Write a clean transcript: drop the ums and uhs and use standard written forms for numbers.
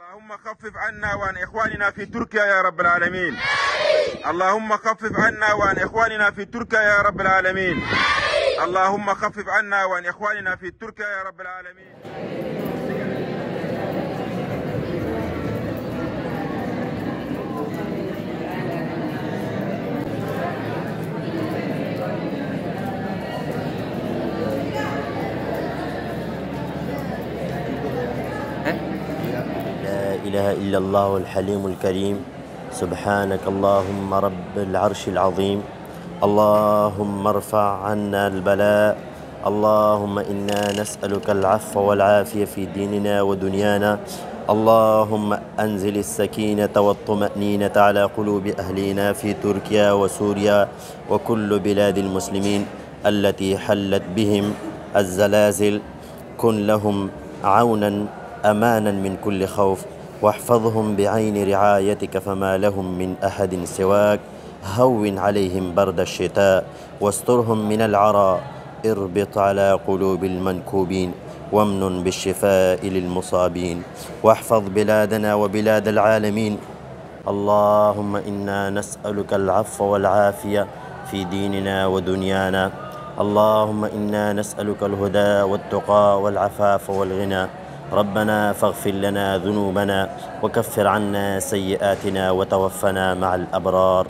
اللهم خفف عنا وعن إخواننا في تركيا يا رب العالمين. اللهم خفف عنا وعن إخواننا في تركيا يا رب العالمين. اللهم خفف عنا وعن إخواننا في تركيا يا رب العالمين. لا إله إلا الله الحليم الكريم. سبحانك اللهم رب العرش العظيم. اللهم ارفع عنا البلاء. اللهم إنا نسألك العفو والعافية في ديننا ودنيانا. اللهم أنزل السكينة والطمأنينة على قلوب أهلنا في تركيا وسوريا وكل بلاد المسلمين التي حلت بهم الزلازل. كن لهم عونا أمانا من كل خوف، واحفظهم بعين رعايتك فما لهم من أحد سواك. هون عليهم برد الشتاء واسترهم من العرى. اربط على قلوب المنكوبين وامن بالشفاء للمصابين، واحفظ بلادنا وبلاد العالمين. اللهم إنا نسألك العفو والعافية في ديننا ودنيانا. اللهم إنا نسألك الهدى والتقى والعفاف والغنى. ربنا فاغفر لنا ذنوبنا وكفر عنا سيئاتنا وتوفنا مع الأبرار.